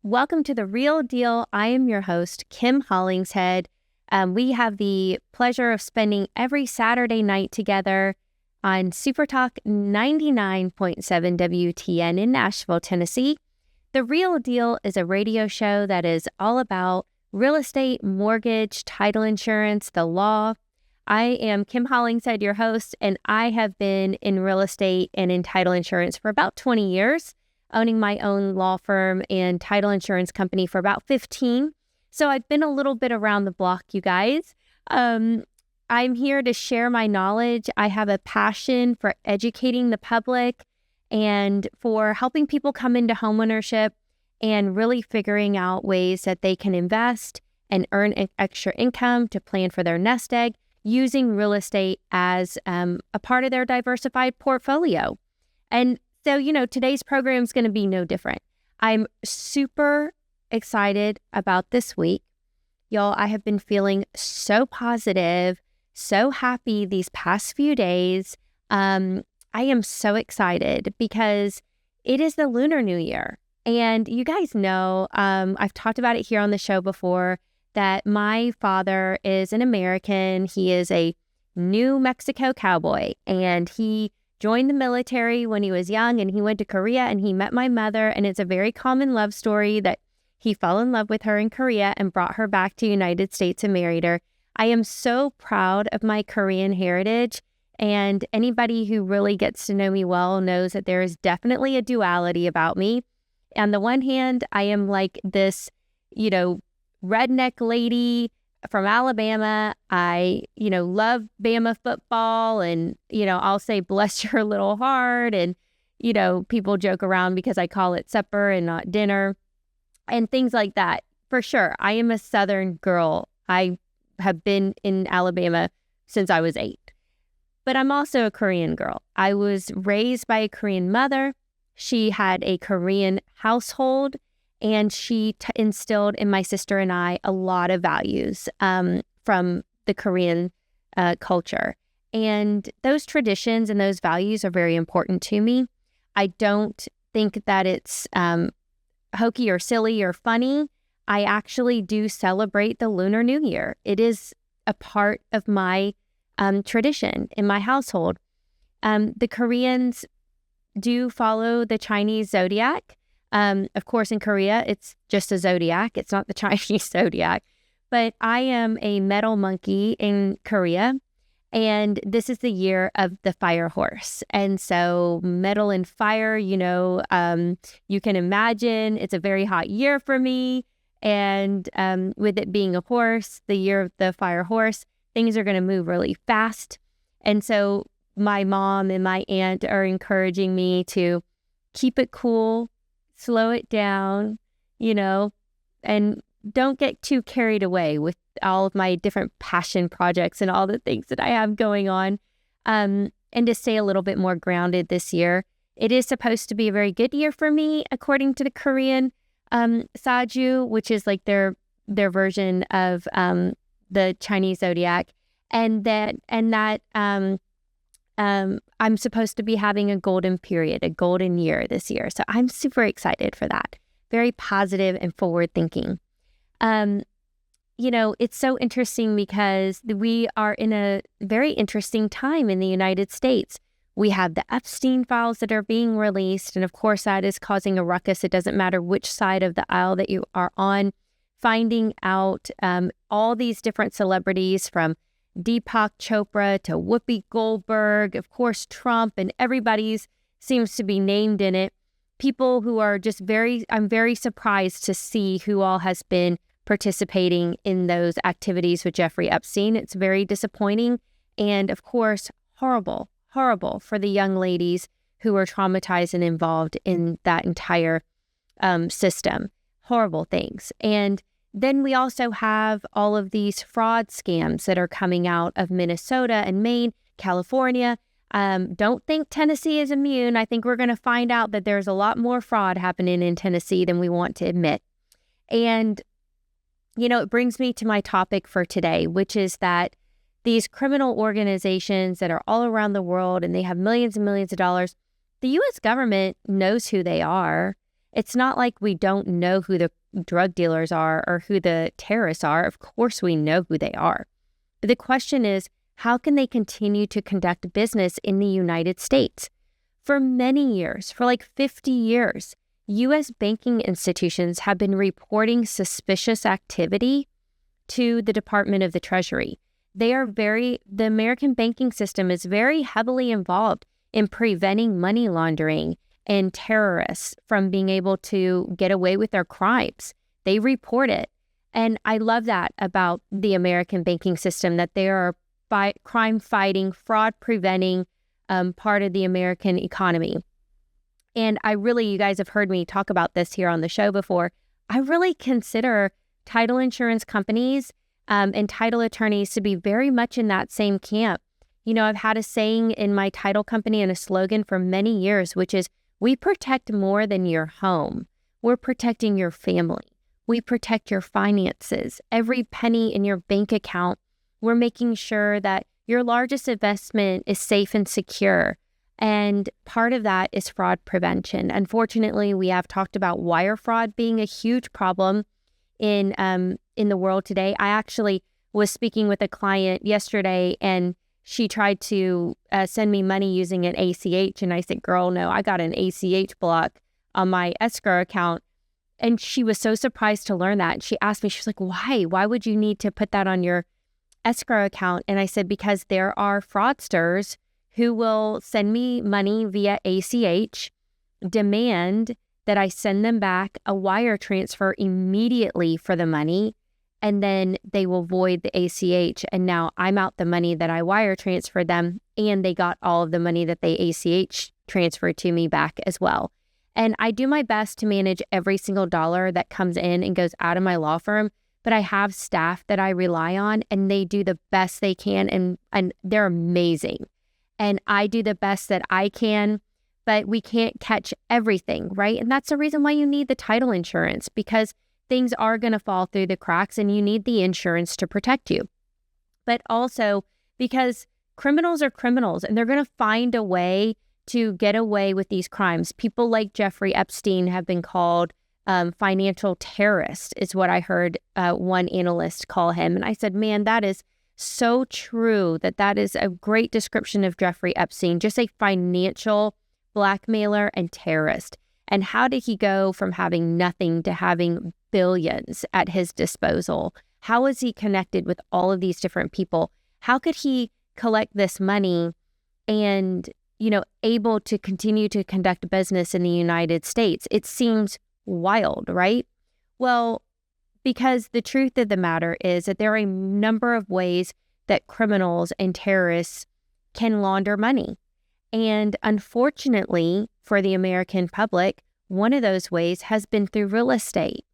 Welcome to The Real Deal. I am your host, Kim Hollingshead. We have the pleasure of spending every Saturday night together on SuperTalk 99.7 WTN in Nashville, Tennessee. The Real Deal is a radio show that is all about real estate, mortgage, title insurance, the law. I am Kim Hollingshead, your host, and I have been in real estate and in title insurance for about 20 years, owning my own law firm and title insurance company for about 15. So I've been a little bit around the block, you guys. I'm here to share my knowledge. I have a passion for educating the public and for helping people come into homeownership and really figuring out ways that they can invest and earn extra income to plan for their nest egg using real estate as a part of their diversified portfolio. And so, today's program is going to be no different. I'm super excited about this week. Y'all, I have been feeling so positive, so happy these past few days. I am so excited because it is the Lunar New Year. And you guys know, I've talked about it here on the show before, that my father is an American. He is a New Mexico cowboy, and he joined the military when he was young, and he went to Korea and he met my mother. And it's a very common love story that he fell in love with her in Korea and brought her back to the United States and married her. I am so proud of my Korean heritage, and anybody who really gets to know me well knows that there is definitely a duality about me. On the one hand, I am like this, redneck lady from Alabama. I, love Bama football, and, I'll say, bless your little heart. And, people joke around because I call it supper and not dinner and things like that. For sure, I am a Southern girl. I have been in Alabama since I was 8. But I'm also a Korean girl. I was raised by a Korean mother. She had a Korean household, and she instilled in my sister and I a lot of values from the Korean culture. And those traditions and those values are very important to me. I don't think that it's hokey or silly or funny. I actually do celebrate the Lunar New Year. It is a part of my tradition in my household. The Koreans do follow the Chinese zodiac. Of course, in Korea, it's just a zodiac. It's not the Chinese zodiac. But I am a metal monkey in Korea, and this is the year of the fire horse. And so metal and fire, you can imagine it's a very hot year for me. And with it being a horse, the year of the fire horse, things are going to move really fast. And so my mom and my aunt are encouraging me to keep it cool, slow it down, and don't get too carried away with all of my different passion projects and all the things that I have going on, and to stay a little bit more grounded this year. It is supposed to be a very good year for me, according to the Korean Saju, which is like their version of the Chinese zodiac, and that I'm supposed to be having a golden period, a golden year this year. So I'm super excited for that. Very positive and forward thinking. It's so interesting because we are in a very interesting time in the United States. We have the Epstein files that are being released. And of course, that is causing a ruckus. It doesn't matter which side of the aisle that you are on. Finding out all these different celebrities, from Deepak Chopra to Whoopi Goldberg, of course, Trump, and everybody's seems to be named in it. People who are just I'm very surprised to see who all has been participating in those activities with Jeffrey Epstein. It's very disappointing. And of course, horrible for the young ladies who were traumatized and involved in that entire system. Horrible things. And then we also have all of these fraud scams that are coming out of Minnesota and Maine, California. Don't think Tennessee is immune. I think we're going to find out that there's a lot more fraud happening in Tennessee than we want to admit. And, it brings me to my topic for today, which is that these criminal organizations that are all around the world and they have millions and millions of dollars, the U.S. government knows who they are. It's not like we don't know who the drug dealers are or who the terrorists are. Of course, we know who they are. But the question is, how can they continue to conduct business in the United States? For many years, for like 50 years, U.S. banking institutions have been reporting suspicious activity to the Department of the Treasury. The American banking system is very heavily involved in preventing money laundering and terrorists from being able to get away with their crimes. They report it. And I love that about the American banking system, that they are crime fighting, fraud preventing part of the American economy. And you guys have heard me talk about this here on the show before. I really consider title insurance companies and title attorneys to be very much in that same camp. You know, I've had a saying in my title company and a slogan for many years, which is, we protect more than your home. We're protecting your family. We protect your finances. Every penny in your bank account, we're making sure that your largest investment is safe and secure. And part of that is fraud prevention. Unfortunately, we have talked about wire fraud being a huge problem in the world today. I actually was speaking with a client yesterday, and she tried to send me money using an ACH. And I said, girl, no, I got an ACH block on my escrow account. And she was so surprised to learn that. And she asked me, she was like, why? Why would you need to put that on your escrow account? And I said, because there are fraudsters who will send me money via ACH, demand that I send them back a wire transfer immediately for the money, and then they will void the ACH. And now I'm out the money that I wire transferred them, and they got all of the money that they ACH transferred to me back as well. And I do my best to manage every single dollar that comes in and goes out of my law firm, but I have staff that I rely on, and they do the best they can, and they're amazing. And I do the best that I can, but we can't catch everything, right? And that's the reason why you need the title insurance, because things are going to fall through the cracks and you need the insurance to protect you. But also because criminals are criminals, and they're going to find a way to get away with these crimes. People like Jeffrey Epstein have been called financial terrorist, is what I heard one analyst call him. And I said, man, that is so true. That is a great description of Jeffrey Epstein, just a financial blackmailer and terrorist. And how did he go from having nothing to having billions at his disposal? How is he connected with all of these different people? How could he collect this money and, able to continue to conduct business in the United States? It seems wild, right? Well, because the truth of the matter is that there are a number of ways that criminals and terrorists can launder money. And unfortunately for the American public, one of those ways has been through real estate.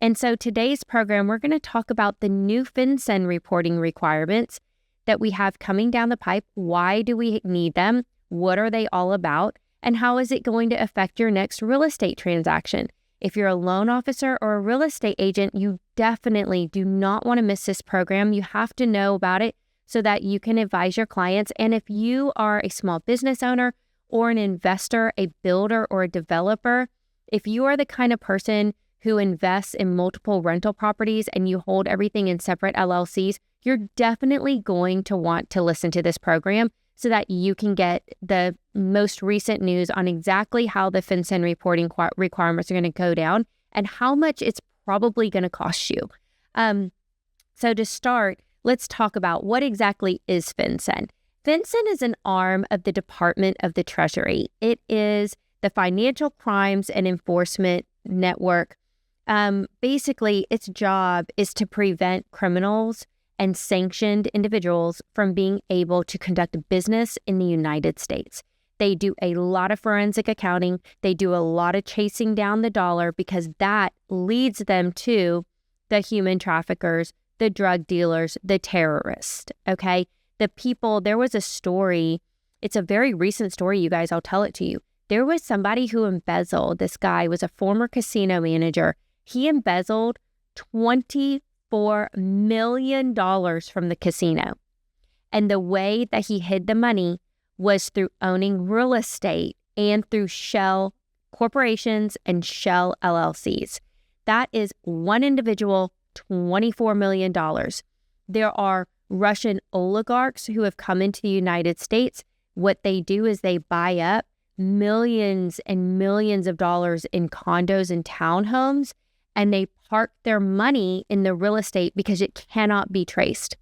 And so today's program, we're going to talk about the new Fincen reporting requirements that we have coming down the pipe. Why do we need them? What are they all about? And how is it going to affect your next real estate transaction? If you're a loan officer or a real estate agent, you definitely do not want to miss this program. You have to know about it so that you can advise your clients. And if you are a small business owner or an investor, a builder or a developer, if you are the kind of person who invests in multiple rental properties and you hold everything in separate LLCs, you're definitely going to want to listen to this program so that you can get the most recent news on exactly how the Fincen reporting requirements are going to go down and how much it's probably going to cost you. So to start, let's talk about what exactly is Fincen. Fincen is an arm of the Department of the Treasury. It is the Financial Crimes and Enforcement Network. Basically, its job is to prevent criminals and sanctioned individuals from being able to conduct business in the United States. They do a lot of forensic accounting. They do a lot of chasing down the dollar because that leads them to the human traffickers, the drug dealers, the terrorists, okay? There was a story, it's a very recent story, you guys, I'll tell it to you. There was somebody who embezzled, this guy was a former casino manager. He embezzled $24 million from the casino. And the way that he hid the money was through owning real estate and through shell corporations, and shell LLCs. That is one individual, $24 million. There are Russian oligarchs who have come into the United States. What they do is they buy up millions and millions of dollars in condos and townhomes, and they park their money in the real estate because it cannot be traced.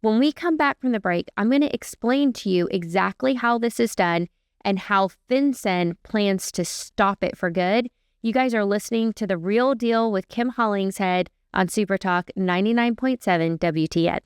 When we come back from the break, I'm going to explain to you exactly how this is done and how Fincen plans to stop it for good. You guys are listening to The Real Deal with Kim Hollingshead on SuperTalk 99.7 WTN.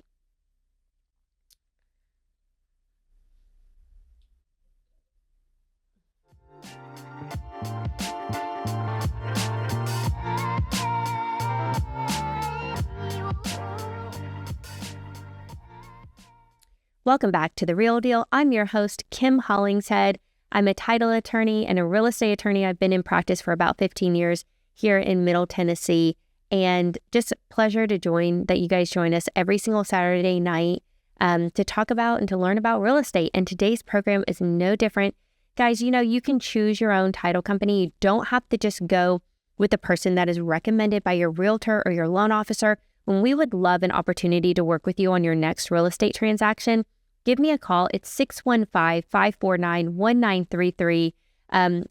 Welcome back to The Real Deal. I'm your host, Kim Hollingshead. I'm a title attorney and a real estate attorney. I've been in practice for about 15 years here in Middle Tennessee. And just a pleasure that you guys join us every single Saturday night to talk about and to learn about real estate. And today's program is no different. Guys, you can choose your own title company. You don't have to just go with the person that is recommended by your realtor or your loan officer. When we would love an opportunity to work with you on your next real estate transaction, give me a call. It's 615-549-1933.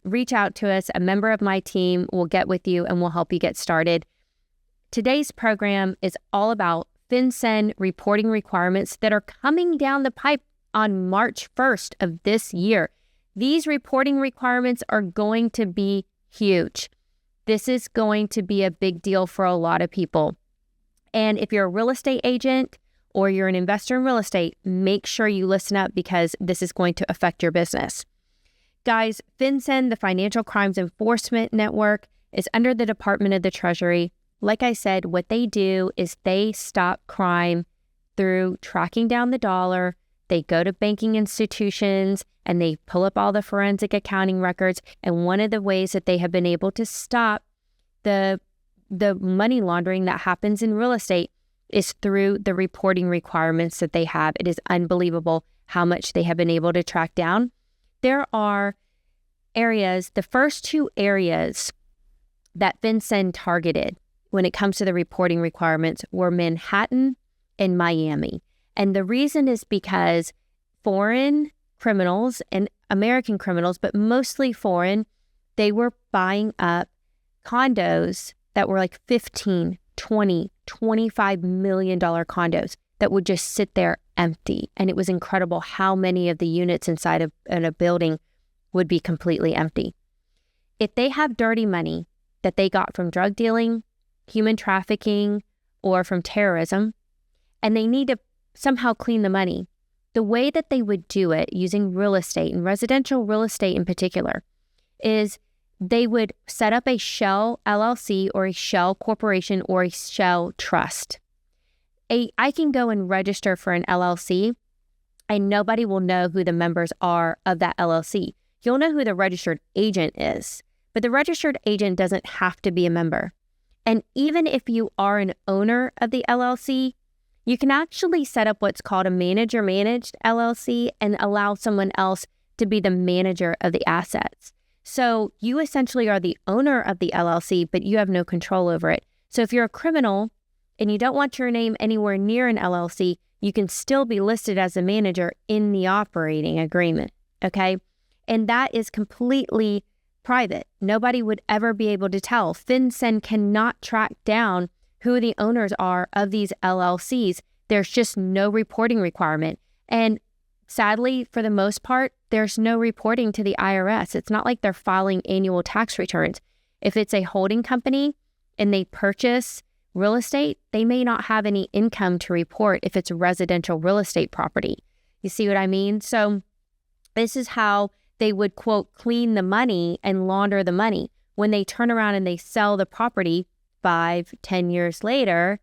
Reach out to us. A member of my team will get with you and will help you get started. Today's program is all about Fincen reporting requirements that are coming down the pipe on March 1st of this year. These reporting requirements are going to be huge. This is going to be a big deal for a lot of people. And if you're a real estate agent or you're an investor in real estate, make sure you listen up because this is going to affect your business. Guys, Fincen, the Financial Crimes Enforcement Network, is under the Department of the Treasury. Like I said, what they do is they stop crime through tracking down the dollar. They go to banking institutions and they pull up all the forensic accounting records. And one of the ways that they have been able to stop the money laundering that happens in real estate is through the reporting requirements that they have. It is unbelievable how much they have been able to track down. There are areas, the first two areas that Fincen targeted when it comes to the reporting requirements were Manhattan and Miami. And the reason is because foreign criminals and American criminals, but mostly foreign, they were buying up condos that were like 15, 20, $25 million condos that would just sit there empty. And it was incredible how many of the units inside of a building would be completely empty. If they have dirty money that they got from drug dealing, human trafficking, or from terrorism, and they need to somehow clean the money, the way that they would do it using real estate and residential real estate in particular is they would set up a shell LLC or a shell corporation or a shell trust. I can go and register for an LLC and nobody will know who the members are of that LLC. You'll know who the registered agent is, but the registered agent doesn't have to be a member. And even if you are an owner of the LLC, you can actually set up what's called a manager-managed LLC and allow someone else to be the manager of the assets. So you essentially are the owner of the LLC, but you have no control over it. So if you're a criminal and you don't want your name anywhere near an LLC, you can still be listed as a manager in the operating agreement, okay? And that is completely private. Nobody would ever be able to tell. Fincen cannot track down who the owners are of these LLCs. There's just no reporting requirement. And sadly, for the most part, there's no reporting to the IRS. It's not like they're filing annual tax returns. If it's a holding company and they purchase real estate, they may not have any income to report if it's residential real estate property. You see what I mean? So this is how they would, quote, clean the money and launder the money. When they turn around and they sell the property 5-10 years later,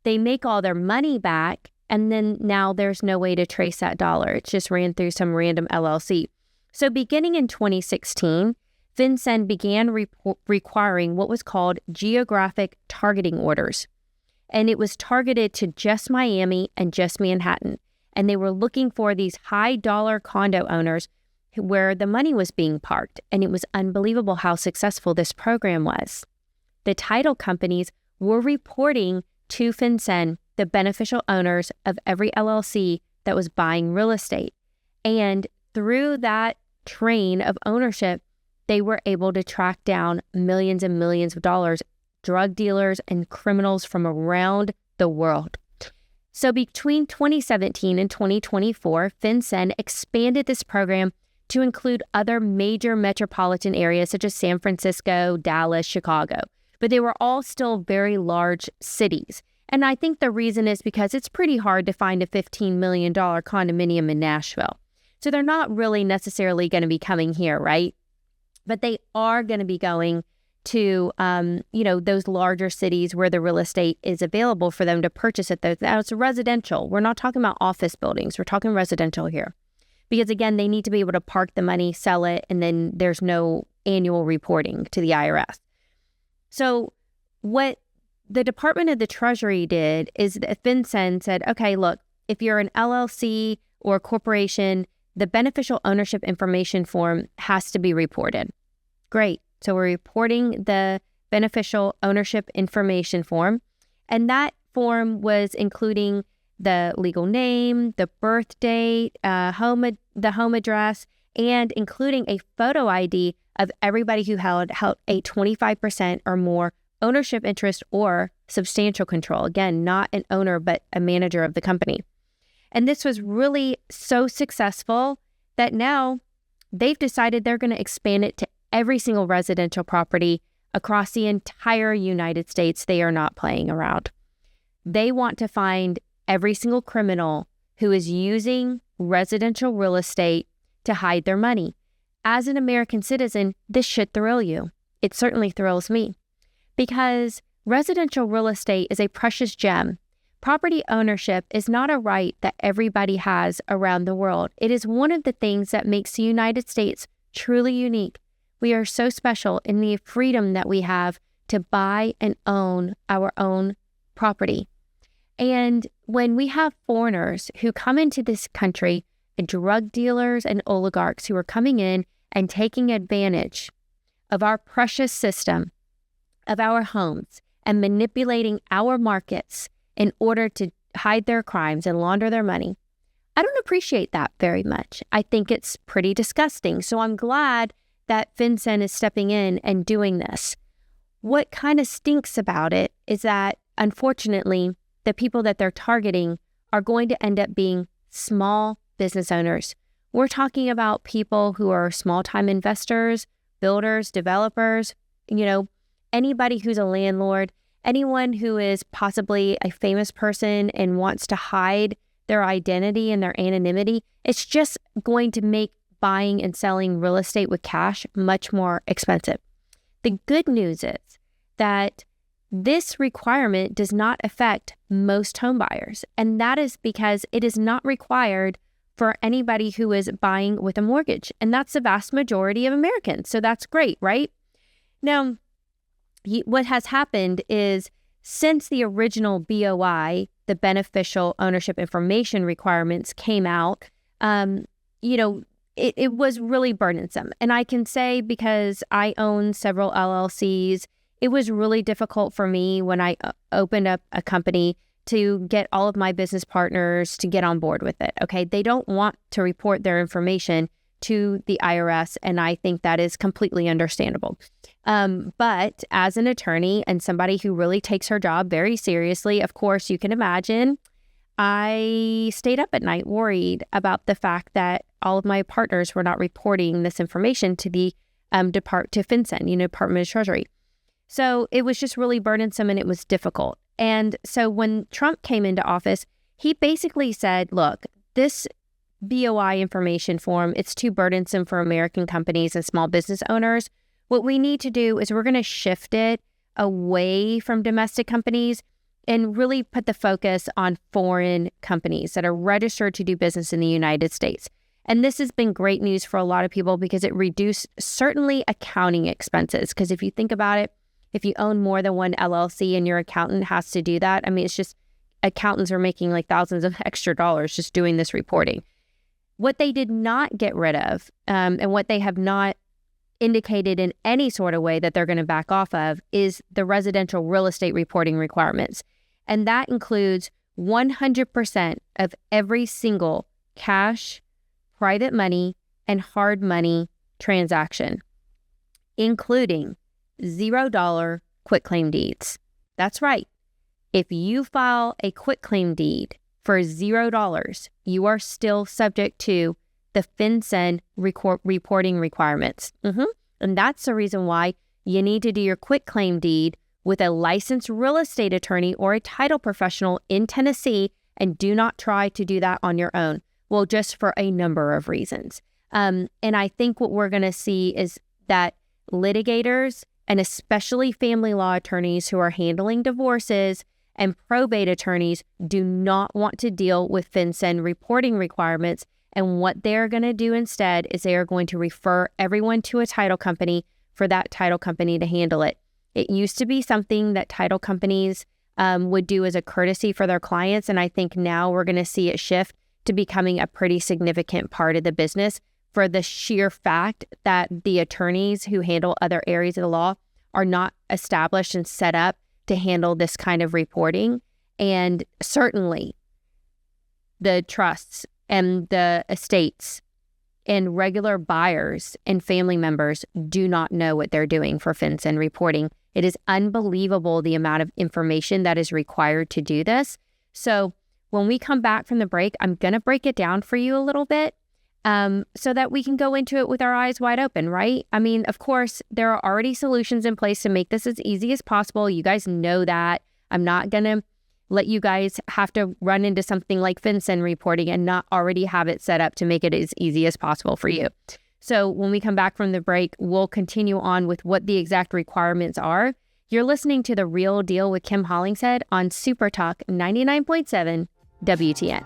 they make all their money back. And then now there's no way to trace that dollar. It's just ran through some random LLC. So beginning in 2016, Fincen began requiring what was called geographic targeting orders. And it was targeted to just Miami and just Manhattan. And they were looking for these high dollar condo owners where the money was being parked. And it was unbelievable how successful this program was. The title companies were reporting to Fincen the beneficial owners of every LLC that was buying real estate. And through that train of ownership, they were able to track down millions and millions of dollars, drug dealers and criminals from around the world. So between 2017 and 2024, Fincen expanded this program to include other major metropolitan areas such as San Francisco, Dallas, Chicago. But they were all still very large cities. And I think the reason is because it's pretty hard to find a $15 million condominium in Nashville. So they're not really necessarily going to be coming here, right? But they are going to be going to, those larger cities where the real estate is available for them to purchase it. Now, it's residential. We're not talking about office buildings. We're talking residential here. Because again, they need to be able to park the money, sell it, and then there's no annual reporting to the IRS. So what the Department of the Treasury did is that Fincen said, okay, look, if you're an LLC or a corporation, the beneficial ownership information form has to be reported. Great. So we're reporting the beneficial ownership information form. And that form was including the legal name, the birth date, the home address, and including a photo ID of everybody who held a 25% or more ownership interest or substantial control. Again, not an owner, but a manager of the company. And this was really so successful that now they've decided they're going to expand it to every single residential property across the entire United States. They are not playing around. They want to find every single criminal who is using residential real estate to hide their money. As an American citizen, this should thrill you. It certainly thrills me because residential real estate is a precious gem. Property ownership is not a right that everybody has around the world. It is one of the things that makes the United States truly unique. We are so special in the freedom that we have to buy and own our own property. And when we have foreigners who come into this country, drug dealers and oligarchs who are coming in and taking advantage of our precious system, of our homes, and manipulating our markets in order to hide their crimes and launder their money, I don't appreciate that very much. I think it's pretty disgusting. So I'm glad that Fincen is stepping in and doing this. What kind of stinks about it is that, unfortunately, the people that they're targeting are going to end up being small business owners. We're talking about people who are small-time investors, builders, developers, anybody who's a landlord, anyone who is possibly a famous person and wants to hide their identity and their anonymity. It's just going to make buying and selling real estate with cash much more expensive. The good news is that this requirement does not affect most home buyers, and that is because it is not required for anybody who is buying with a mortgage, and that's the vast majority of Americans. So that's great, right? Now, what has happened is since the original BOI, the beneficial ownership information requirements came out, it was really burdensome. And I can say because I own several LLCs, it was really difficult for me when I opened up a company to get all of my business partners to get on board with it. Okay, they don't want to report their information to the IRS, and I think that is completely understandable. But as an attorney and somebody who really takes her job very seriously, of course, you can imagine, I stayed up at night worried about the fact that all of my partners were not reporting this information to the to Fincen, Department of Treasury. So it was just really burdensome and it was difficult. And so when Trump came into office, he basically said, look, this BOI information form, it's too burdensome for American companies and small business owners. What we need to do is we're going to shift it away from domestic companies and really put the focus on foreign companies that are registered to do business in the United States. And this has been great news for a lot of people because it reduced certainly accounting expenses. Because if you think about it, if you own more than one LLC and your accountant has to do that, it's just accountants are making like thousands of extra dollars just doing this reporting. What they did not get rid of, and what they have not indicated in any sort of way that they're going to back off of, is the residential real estate reporting requirements. And that includes 100% of every single cash, private money, and hard money transaction, including $0 quitclaim deeds. That's right. If you file a quitclaim deed for $0, you are still subject to the Fincen reporting requirements. And that's the reason why you need to do your quitclaim deed with a licensed real estate attorney or a title professional in Tennessee, and do not try to do that on your own. Well, just for a number of reasons. And I think what we're going to see is that litigators, and especially family law attorneys who are handling divorces, and probate attorneys, do not want to deal with Fincen reporting requirements. And what they're going to do instead is they are going to refer everyone to a title company for that title company to handle it. It used to be something that title companies would do as a courtesy for their clients. And I think now we're going to see it shift to becoming a pretty significant part of the business, for the sheer fact that the attorneys who handle other areas of the law are not established and set up to handle this kind of reporting. And certainly the trusts and the estates and regular buyers and family members do not know what they're doing for Fincen reporting. It is unbelievable the amount of information that is required to do this. So when we come back from the break, I'm going to break it down for you a little bit so that we can go into it with our eyes wide open, right? I mean, of course, there are already solutions in place to make this as easy as possible. You guys know that. I'm not going to let you guys have to run into something like Fincen reporting and not already have it set up to make it as easy as possible for you. So when we come back from the break, we'll continue on with what the exact requirements are. You're listening to The Real Deal with Kim Hollingshead on SuperTalk 99.7 WTN.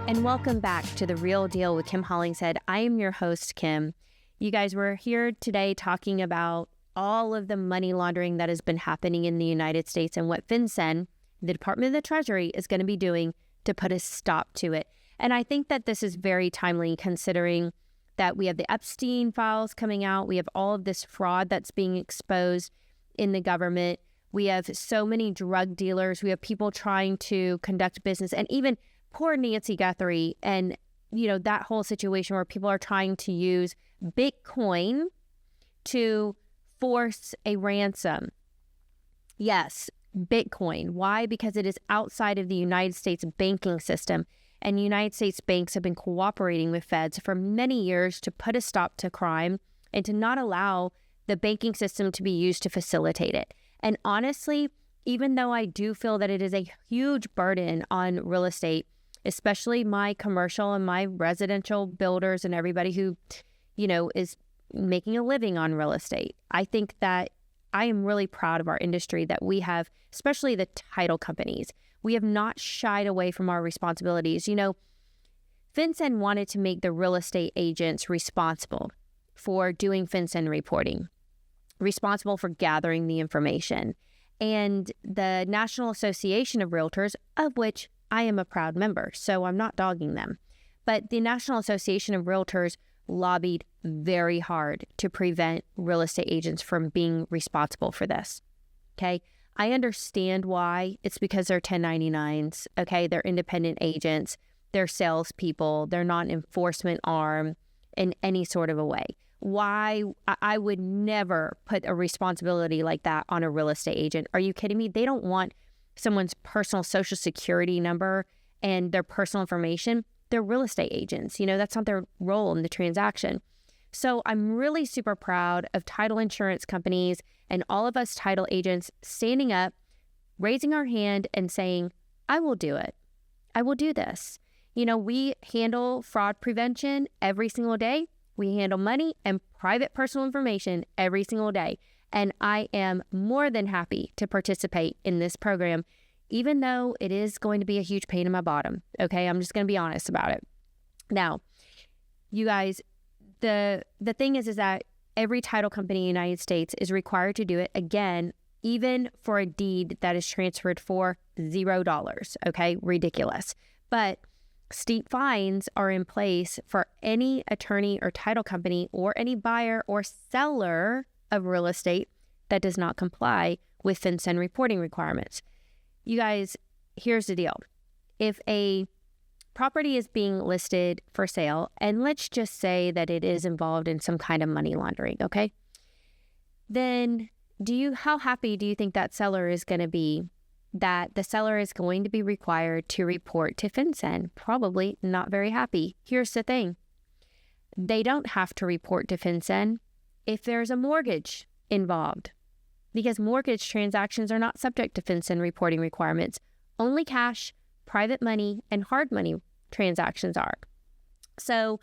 And welcome back to The Real Deal with Kim Hollingshead. I am your host, Kim. You guys, we're here today talking about all of the money laundering that has been happening in the United States and what Fincen, the Department of the Treasury, is going to be doing to put a stop to it. And I think that this is very timely, considering that we have the Epstein files coming out. We have all of this fraud that's being exposed in the government. We have so many drug dealers. We have people trying to conduct business, and even poor Nancy Guthrie, and that whole situation where people are trying to use Bitcoin to force a ransom. Yes, Bitcoin. Why? Because it is outside of the United States banking system, and United States banks have been cooperating with feds for many years to put a stop to crime and to not allow the banking system to be used to facilitate it. And honestly, even though I do feel that it is a huge burden on real estate, especially my commercial and my residential builders and everybody who, is making a living on real estate, I think that I am really proud of our industry, that we have, especially the title companies, we have not shied away from our responsibilities. Fincen wanted to make the real estate agents responsible for doing Fincen reporting, responsible for gathering the information. And the National Association of Realtors, of which I am a proud member, so I'm not dogging them, but the National Association of Realtors lobbied very hard to prevent real estate agents from being responsible for this. Okay, I understand why. It's because they're 1099s. Okay, they're independent agents, they're salespeople, they're not an enforcement arm in any sort of a way. Why? I would never put a responsibility like that on a real estate agent. Are you kidding me? They don't want someone's personal social security number and their personal information. They're real estate agents. That's not their role in the transaction. So I'm really super proud of title insurance companies and all of us title agents standing up, raising our hand and saying, I will do it. I will do this. We handle fraud prevention every single day. We handle money and private personal information every single day. And I am more than happy to participate in this program, even though it is going to be a huge pain in my bottom. Okay, I'm just going to be honest about it. Now, you guys, the thing is that every title company in the United States is required to do it, again, even for a deed that is transferred for $0. Okay, ridiculous. But steep fines are in place for any attorney or title company or any buyer or seller of real estate that does not comply with Fincen reporting requirements. You guys, here's the deal. If a property is being listed for sale, and let's just say that it is involved in some kind of money laundering, okay? Then how happy do you think that seller is going to be that the seller is going to be required to report to Fincen? Probably not very happy. Here's the thing. They don't have to report to Fincen if there's a mortgage involved, because mortgage transactions are not subject to Fincen reporting requirements. Only cash, private money, and hard money transactions are. So,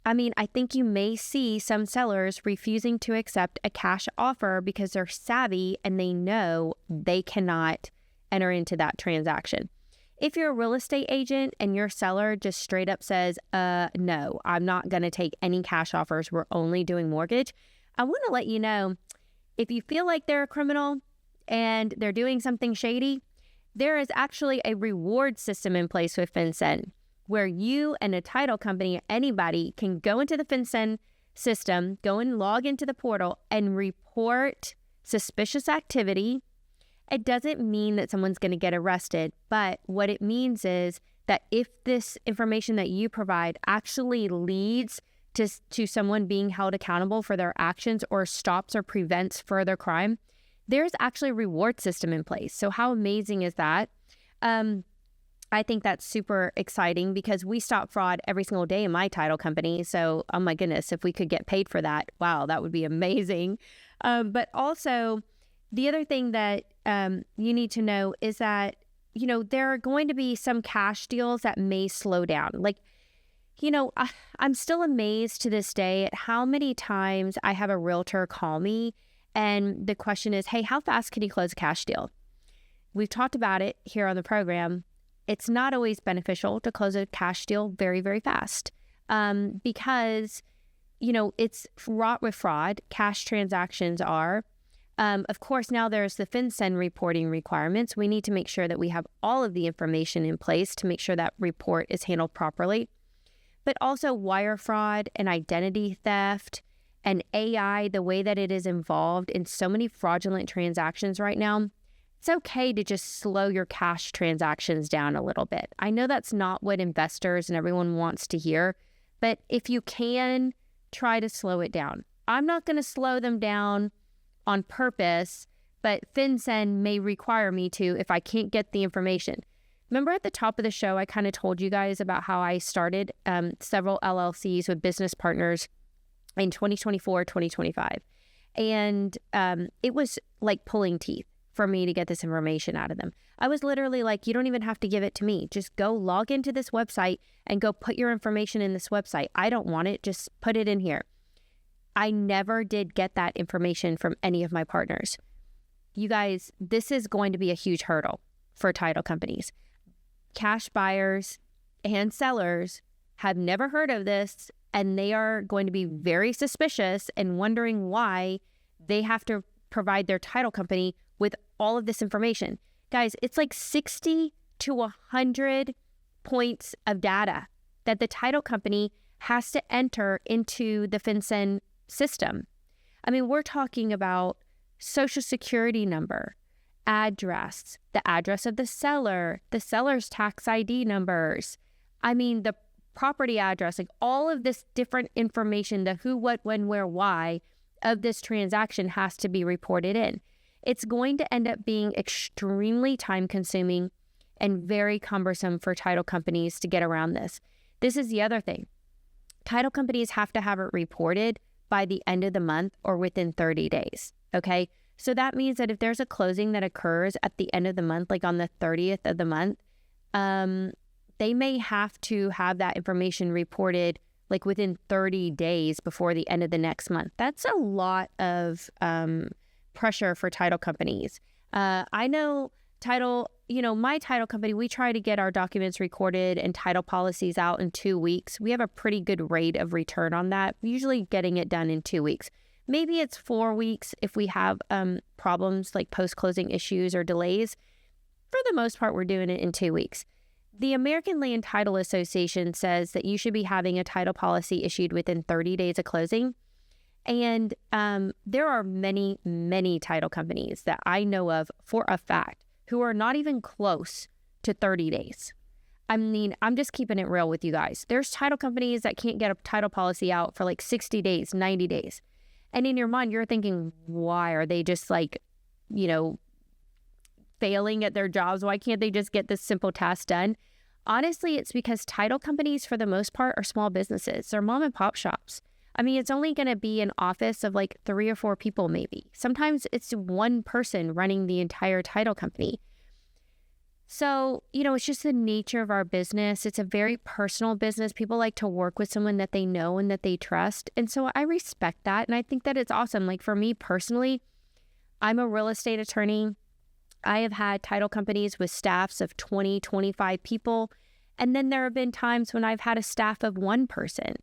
I think you may see some sellers refusing to accept a cash offer because they're savvy and they know they cannot enter into that transaction. If you're a real estate agent and your seller just straight up says, no, I'm not going to take any cash offers, we're only doing mortgage, I want to let you know, if you feel like they're a criminal and they're doing something shady, there is actually a reward system in place with Fincen where you and a title company, anybody, can go into the Fincen system, go and log into the portal and report suspicious activity. It doesn't mean that someone's going to get arrested, but what it means is that if this information that you provide actually leads to someone being held accountable for their actions or stops or prevents further crime, there's actually a reward system in place. So how amazing is that? I think that's super exciting because we stop fraud every single day in my title company. So, oh my goodness, if we could get paid for that, wow, that would be amazing. But also, the other thing that you need to know is that, there are going to be some cash deals that may slow down. Like, I'm still amazed to this day at how many times I have a realtor call me and the question is, hey, how fast can you close a cash deal? We've talked about it here on the program. It's not always beneficial to close a cash deal very, very fast because, it's wrought with fraud. Cash transactions are. Of course, now there's the Fincen reporting requirements. We need to make sure that we have all of the information in place to make sure that report is handled properly. But also wire fraud and identity theft and AI, the way that it is involved in so many fraudulent transactions right now, it's okay to just slow your cash transactions down a little bit. I know that's not what investors and everyone wants to hear, but if you can, try to slow it down. I'm not going to slow them down on purpose, but Fincen may require me to if I can't get the information. Remember at the top of the show, I kind of told you guys about how I started several LLCs with business partners in 2024, 2025. And it was like pulling teeth for me to get this information out of them. I was literally like, you don't even have to give it to me. Just go log into this website and go put your information in this website. I don't want it. Just put it in here. I never did get that information from any of my partners. You guys, this is going to be a huge hurdle for title companies. Cash buyers and sellers have never heard of this, and they are going to be very suspicious and wondering why they have to provide their title company with all of this information. Guys, it's like 60 to 100 points of data that the title company has to enter into the Fincen system. We're talking about social security number, address, the address of the seller, the seller's tax ID numbers, the property address, like all of this different information, the who, what, when, where, why of this transaction has to be reported in. It's going to end up being extremely time consuming and very cumbersome for title companies to get around this. This is the other thing. Title companies have to have it reported by the end of the month or within 30 days, okay? So that means that if there's a closing that occurs at the end of the month, like on the 30th of the month, they may have to have that information reported like within 30 days before the end of the next month. That's a lot of pressure for title companies. I know my title company, we try to get our documents recorded and title policies out in 2 weeks. We have a pretty good rate of return on that, usually getting it done in 2 weeks. Maybe it's 4 weeks if we have problems like post-closing issues or delays. For the most part, we're doing it in 2 weeks. The American Land Title Association says that you should be having a title policy issued within 30 days of closing. And there are many, many title companies that I know of for a fact who are not even close to 30 days. I mean, I'm just keeping it real with you guys. There's title companies that can't get a title policy out for like 60 days, 90 days. And in your mind, you're thinking, why are they just like, failing at their jobs? Why can't they just get this simple task done? Honestly, it's because title companies, for the most part, are small businesses. They're mom and pop shops. I mean, it's only going to be an office of like 3 or 4 people, maybe. Sometimes it's one person running the entire title company. So, it's just the nature of our business. It's a very personal business. People like to work with someone that they know and that they trust. And so I respect that. And I think that it's awesome. Like for me personally, I'm a real estate attorney. I have had title companies with staffs of 20, 25 people. And then there have been times when I've had a staff of 1 person.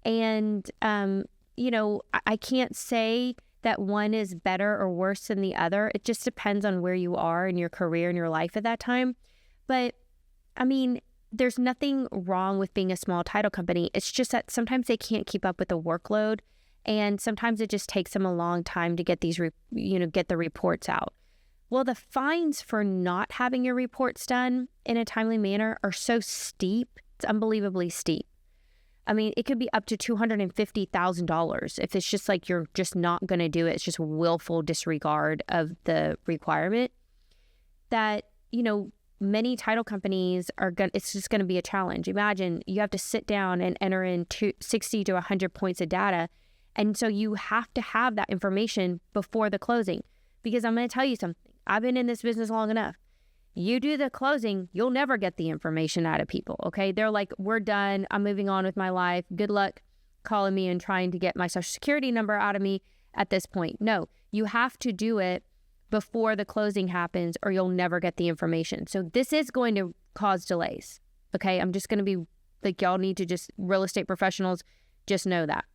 And, I can't say that one is better or worse than the other. It just depends on where you are in your career and your life at that time. But, I mean, there's nothing wrong with being a small title company. It's just that sometimes they can't keep up with the workload. And sometimes it just takes them a long time to get these, get the reports out. Well, the fines for not having your reports done in a timely manner are so steep. It's unbelievably steep. I mean, it could be up to $250,000 if it's just like you're just not going to do it. It's just willful disregard of the requirement that, many title companies it's just going to be a challenge. Imagine you have to sit down and enter in 60 to 100 points of data. And so you have to have that information before the closing, because I'm going to tell you something. I've been in this business long enough. You do the closing, you'll never get the information out of people, okay? They're like, we're done. I'm moving on with my life. Good luck calling me and trying to get my social security number out of me at this point. No, you have to do it before the closing happens or you'll never get the information. So this is going to cause delays, okay? I'm just going to be like, y'all need to just, real estate professionals, just know that.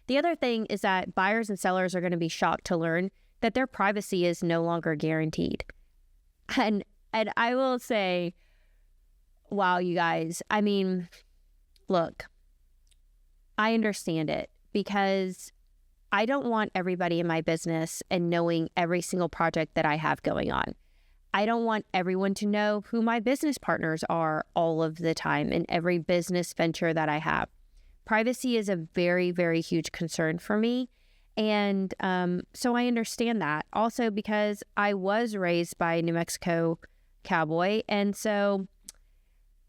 The other thing is that buyers and sellers are going to be shocked to learn that their privacy is no longer guaranteed. And I will say, wow, you guys, I mean, look, I understand it because I don't want everybody in my business and knowing every single project that I have going on. I don't want everyone to know who my business partners are all of the time in every business venture that I have. Privacy is a very, very huge concern for me. And so I understand that. Also because I was raised by a New Mexico cowboy. And so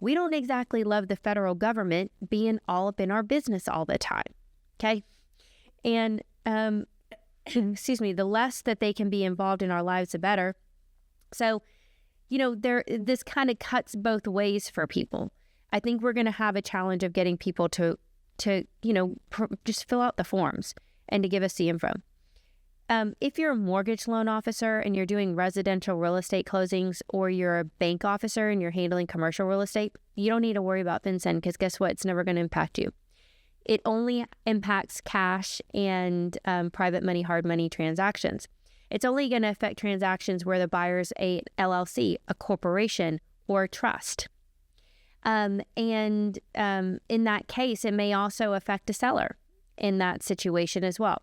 we don't exactly love the federal government being all up in our business all the time. Okay. And excuse me, the less that they can be involved in our lives, the better. So, this kind of cuts both ways for people. I think we're going to have a challenge of getting people to just fill out the forms and to give us the info. If you're a mortgage loan officer and you're doing residential real estate closings, or you're a bank officer and you're handling commercial real estate, you don't need to worry about Fincen, because guess what? It's never going to impact you. It only impacts cash and private money, hard money transactions. It's only going to affect transactions where the buyer's a LLC, a corporation, or a trust. And in that case, it may also affect a seller in that situation as well.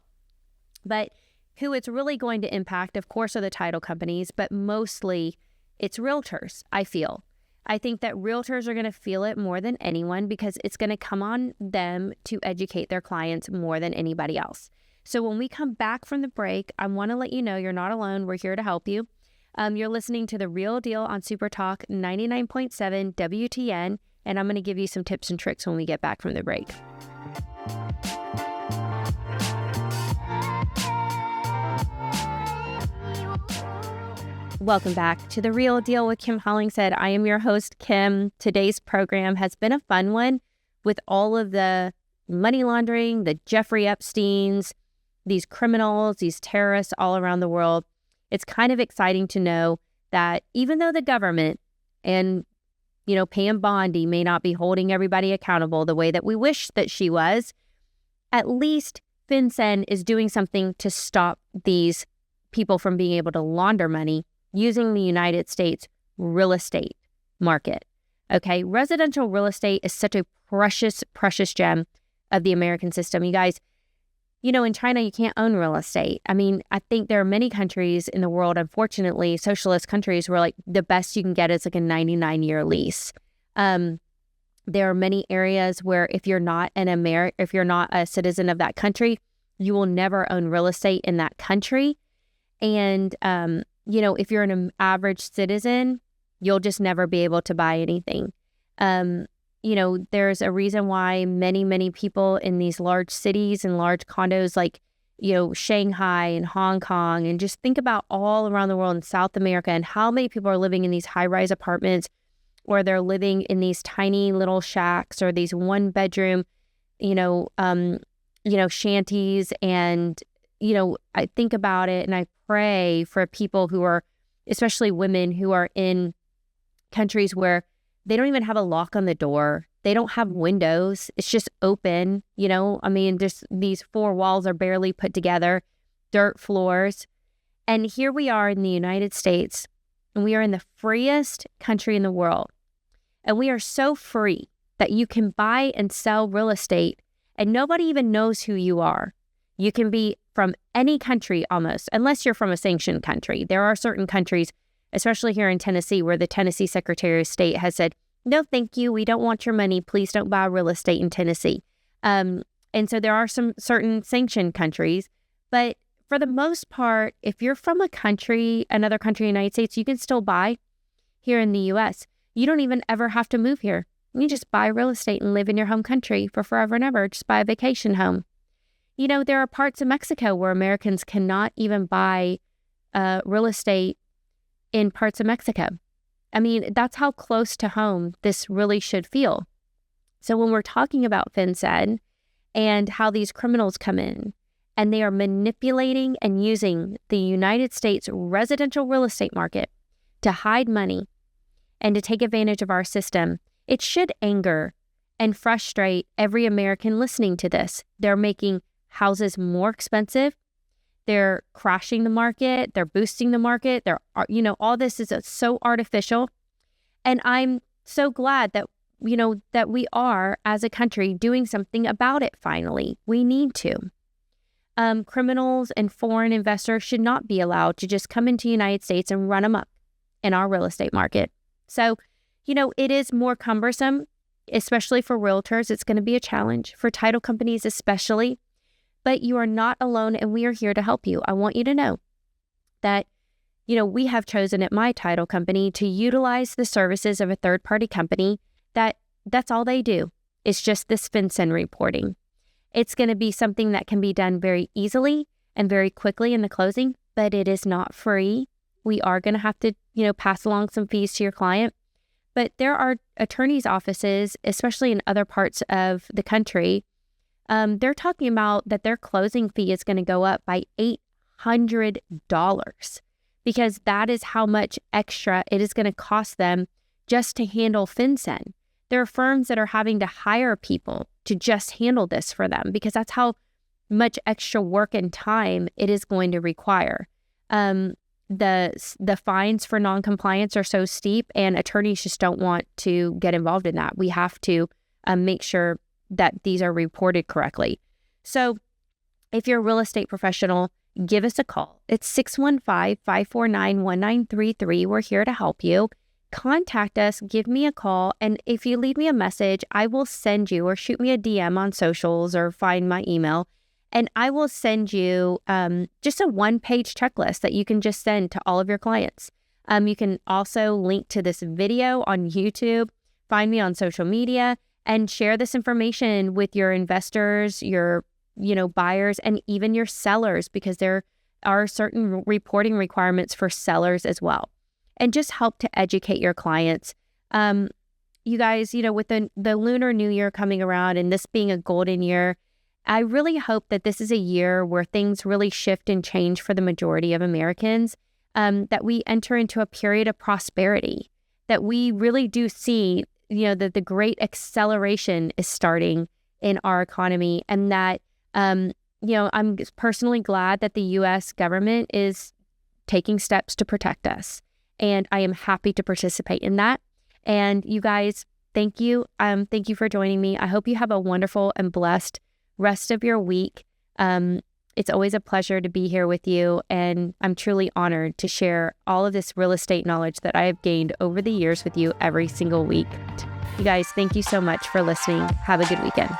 But who it's really going to impact, of course, are the title companies, but mostly it's realtors, I feel. I think that realtors are going to feel it more than anyone, because it's going to come on them to educate their clients more than anybody else. So when we come back from the break, I want to let you know you're not alone. We're here to help you. You're listening to The Real Deal on SuperTalk 99.7 WTN, and I'm going to give you some tips and tricks when we get back from the break. Welcome back to The Real Deal with Kim Hollingshead. I am your host, Kim. Today's program has been a fun one with all of the money laundering, the Jeffrey Epsteins, these criminals, these terrorists all around the world. It's kind of exciting to know that even though the government and, Pam Bondi may not be holding everybody accountable the way that we wish that she was, at least FinCEN is doing something to stop these people from being able to launder money using the United States real estate market. Okay, residential real estate is such a precious, precious gem of the American system. You guys, in China, you can't own real estate. I mean, I think there are many countries in the world, unfortunately, socialist countries, where like the best you can get is like a 99-year lease. There are many areas where if you're not if you're not a citizen of that country, you will never own real estate in that country. And, if you're an average citizen, you'll just never be able to buy anything. There's a reason why many, many people in these large cities and large condos like, Shanghai and Hong Kong, and just think about all around the world in South America and how many people are living in these high-rise apartments, or they're living in these tiny little shacks or these one-bedroom, shanties. And, I think about it and I pray for people who are, especially women who are in countries where they don't even have a lock on the door. They don't have windows. It's just open, just these four walls are barely put together, dirt floors. And here we are in the United States, and we are in the freest country in the world. And we are so free that you can buy and sell real estate and nobody even knows who you are. You can be from any country almost, unless you're from a sanctioned country. There are certain countries, especially here in Tennessee, where the Tennessee Secretary of State has said, no, thank you. We don't want your money. Please don't buy real estate in Tennessee. And so there are some certain sanctioned countries. But for the most part, if you're from another country in the United States, you can still buy here in the U.S. You don't even ever have to move here. You just buy real estate and live in your home country for forever and ever. Just buy a vacation home. There are parts of Mexico where Americans cannot even buy real estate in parts of Mexico. I mean, that's how close to home this really should feel. So when we're talking about FinCEN and how these criminals come in and they are manipulating and using the United States residential real estate market to hide money and to take advantage of our system, it should anger and frustrate every American listening to this. They're making houses more expensive. They're crashing the market. They're boosting the market. All this is so artificial. And I'm so glad that, that we are, as a country, doing something about it finally. We need to. Criminals and foreign investors should not be allowed to just come into the United States and run amok in our real estate market. So, it is more cumbersome, especially for realtors. It's going to be a challenge for title companies especially. But you are not alone, and we are here to help you. I want you to know that, we have chosen at my title company to utilize the services of a third-party company that's all they do. It's just this Fincen reporting. It's going to be something that can be done very easily and very quickly in the closing, but it is not free. We are going to have to, pass along some fees to your client. But there are attorneys' offices, especially in other parts of the country, they're talking about that their closing fee is going to go up by $800 because that is how much extra it is going to cost them just to handle FinCEN. There are firms that are having to hire people to just handle this for them because that's how much extra work and time it is going to require. The fines for noncompliance are so steep, and attorneys just don't want to get involved in that. We have to make sure that these are reported correctly. So if you're a real estate professional, give us a call. It's 615-549-1933. We're here to help you. Contact us, give me a call, and if you leave me a message, I will send you, or shoot me a DM on socials or find my email, and I will send you just a one-page checklist that you can just send to all of your clients. You can also link to this video on YouTube, find me on social media, and share this information with your investors, your, buyers, and even your sellers, because there are certain reporting requirements for sellers as well. And just help to educate your clients. You guys, with the Lunar New Year coming around and this being a golden year, I really hope that this is a year where things really shift and change for the majority of Americans, that we enter into a period of prosperity, that we really do see that the great acceleration is starting in our economy, and that I'm personally glad that the U.S. government is taking steps to protect us. And I am happy to participate in that. And you guys, thank you. Thank you for joining me. I hope you have a wonderful and blessed rest of your week. It's always a pleasure to be here with you. And I'm truly honored to share all of this real estate knowledge that I have gained over the years with you every single week. You guys, thank you so much for listening. Have a good weekend.